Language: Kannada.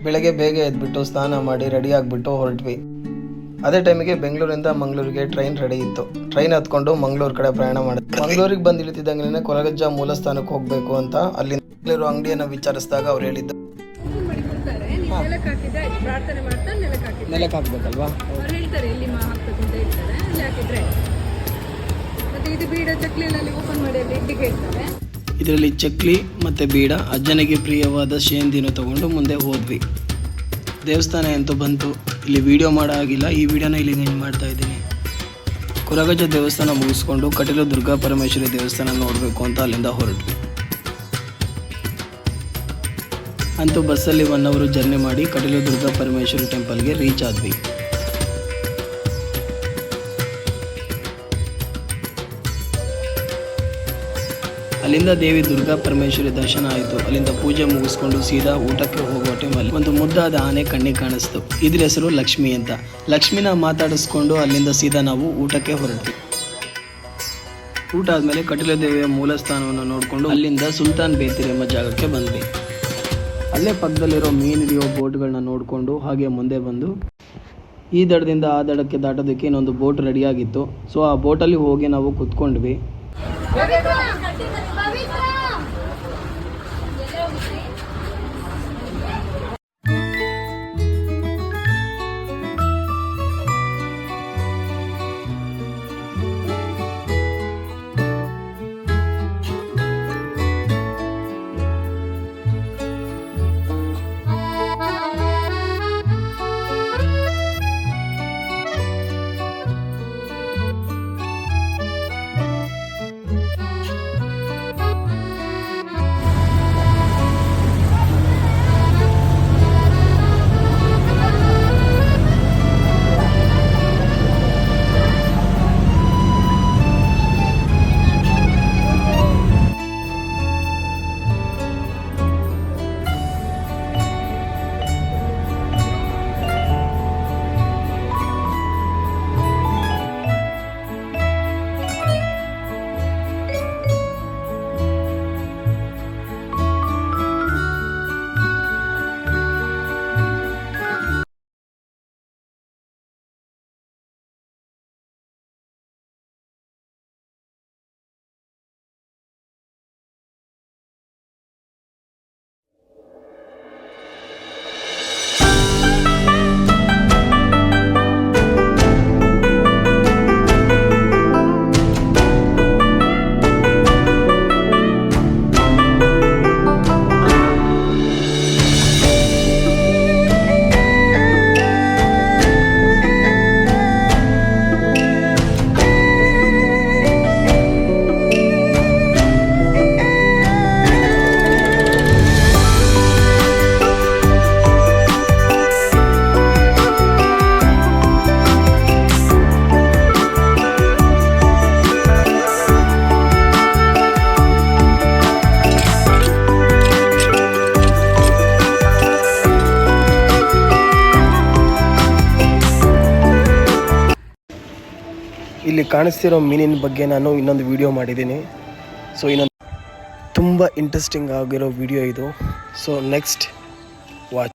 ಬೆಳಗ್ಗೆ ಬೇಗ ಎದ್ಬಿಟ್ಟು ಸ್ನಾನ ಮಾಡಿ ರೆಡಿ ಆಗಿಬಿಟ್ಟು ಹೊರಟ್ವಿ. ಅದೇ ಟೈಮಿಗೆ ಬೆಂಗಳೂರಿಂದ ಮಂಗಳೂರಿಗೆ ಟ್ರೈನ್ ರೆಡಿ ಇತ್ತು. ಟ್ರೈನ್ ಹತ್ಕೊಂಡು ಮಂಗಳೂರು ಕಡೆ ಪ್ರಯಾಣ ಮಾಡಿದ್ವಿ. ಮಂಗಳೂರಿಗೆ ಬಂದು ಇಳಿತಿದ್ದಂಗೆ ಕೊರಗಜ್ಜ ಮೂಲಸ್ಥಾನಕ್ಕೆ ಹೋಗಬೇಕು ಅಂತ ಅಲ್ಲಿರೋ ಅಂಗಡಿಯನ್ನು ವಿಚಾರಿಸಿದಾಗ ಅವ್ರು ಹೇಳಿದ್ದು ನೆಲಕ್ಕೆ ಹಾಕ್ಬೇಕಲ್ವಾ, ಅವ್ರು ಹೇಳ್ತಾರೆ ಎಲ್ಲಿ ಹಾಕ್ಬೇಕು ಅಂತ ಹೇಳ್ತಾರೆ, ಅಲ್ಲಿ ಹಾಕಿದ್ರೆ ಮತ್ತೆ ಇದು ಬೀಡ ಚಕ್ಲಿ ಅಲ್ಲಿ ಓಪನ್ ಮಾಡಿ ಅಲ್ಲಿ ಇಟ್ಟಿಗೆ ಹೇಳ್ತಾರೆ. ಇದರಲ್ಲಿ ಚಕ್ಲಿ ಮತ್ತು ಬೀಡ ಅಜ್ಜನಿಗೆ ಪ್ರಿಯವಾದ ಶೇಂದಿನ ತಗೊಂಡು ಮುಂದೆ ಹೋದ್ವಿ. ದೇವಸ್ಥಾನ ಅಂತೂ ಬಂತು. ಇಲ್ಲಿ ವಿಡಿಯೋ ಮಾಡೋ ಆಗಿಲ್ಲ, ಈ ವಿಡಿಯೋನ ಇಲ್ಲಿ ಎಂಡ್ ಮಾಡ್ತಾ ಇದ್ದೀನಿ. ಕೊರಗಜ್ಜ ದೇವಸ್ಥಾನ ಮುಗಿಸ್ಕೊಂಡು ಕಟೀಲು ದುರ್ಗಾ ಪರಮೇಶ್ವರಿ ದೇವಸ್ಥಾನ ನೋಡಬೇಕು ಅಂತ ಅಲ್ಲಿಂದ ಹೊರಟ್ವಿ. ಅಂತೂ ಬಸ್ಸಲ್ಲಿ 1 ಅವರ್ ಜರ್ನಿ ಮಾಡಿ ಕಟೀಲು ದುರ್ಗಾ ಪರಮೇಶ್ವರಿ ಟೆಂಪಲ್ಗೆ ರೀಚ್ ಆದ್ವಿ. ಅಲ್ಲಿಂದ ದೇವಿ ದುರ್ಗಾ ಪರಮೇಶ್ವರಿ ದರ್ಶನ ಆಯಿತು. ಅಲ್ಲಿಂದ ಪೂಜೆ ಮುಗಿಸ್ಕೊಂಡು ಸೀದಾ ಊಟಕ್ಕೆ ಹೋಗುವ ಟೈಮಲ್ಲಿ ಒಂದು ಮುದ್ದಾದ ಆನೆ ಕಣ್ಣಿಗೆ ಕಾಣಿಸ್ತು. ಇದ್ರ ಹೆಸರು ಲಕ್ಷ್ಮಿ ಅಂತ. ಲಕ್ಷ್ಮಿನ ಮಾತಾಡಿಸ್ಕೊಂಡು ಅಲ್ಲಿಂದ ಸೀದಾ ನಾವು ಊಟಕ್ಕೆ ಹೊರಟ್ವಿ. ಊಟ ಆದಮೇಲೆ ಕಟೀಲು ದೇವಿಯ ಮೂಲ ಸ್ಥಾನವನ್ನು ನೋಡಿಕೊಂಡು ಅಲ್ಲಿಂದ ಸುಲ್ತಾನ್ ಬೇತಿರ್ ಎಂಬ ಜಾಗಕ್ಕೆ ಬಂದ್ವಿ. ಅಲ್ಲೇ ಪಕ್ಕದಲ್ಲಿರೋ ಮೀನು ಹಿಡಿಯೋ ಬೋಟ್ಗಳನ್ನ ನೋಡಿಕೊಂಡು ಹಾಗೆ ಮುಂದೆ ಬಂದು ಈ ದಡದಿಂದ ಆ ದಡಕ್ಕೆ ದಾಟೋದಕ್ಕೆ ಇನ್ನೊಂದು ಬೋಟ್ ರೆಡಿಯಾಗಿತ್ತು. ಸೊ ಆ ಬೋಟಲ್ಲಿ ಹೋಗಿ ನಾವು ಕುತ್ಕೊಂಡ್ವಿ. ಇಲ್ಲಿ ಕಾಣಿಸ್ತಿರೋ ಮೀನಿನ ಬಗ್ಗೆ ನಾನು ಇನ್ನೊಂದು ವಿಡಿಯೋ ಮಾಡಿದ್ದೀನಿ. ಸೊ ಇನ್ನೊಂದು ತುಂಬ ಇಂಟ್ರೆಸ್ಟಿಂಗ್ ಆಗಿರೋ ವಿಡಿಯೋ ಇದು. So next watch.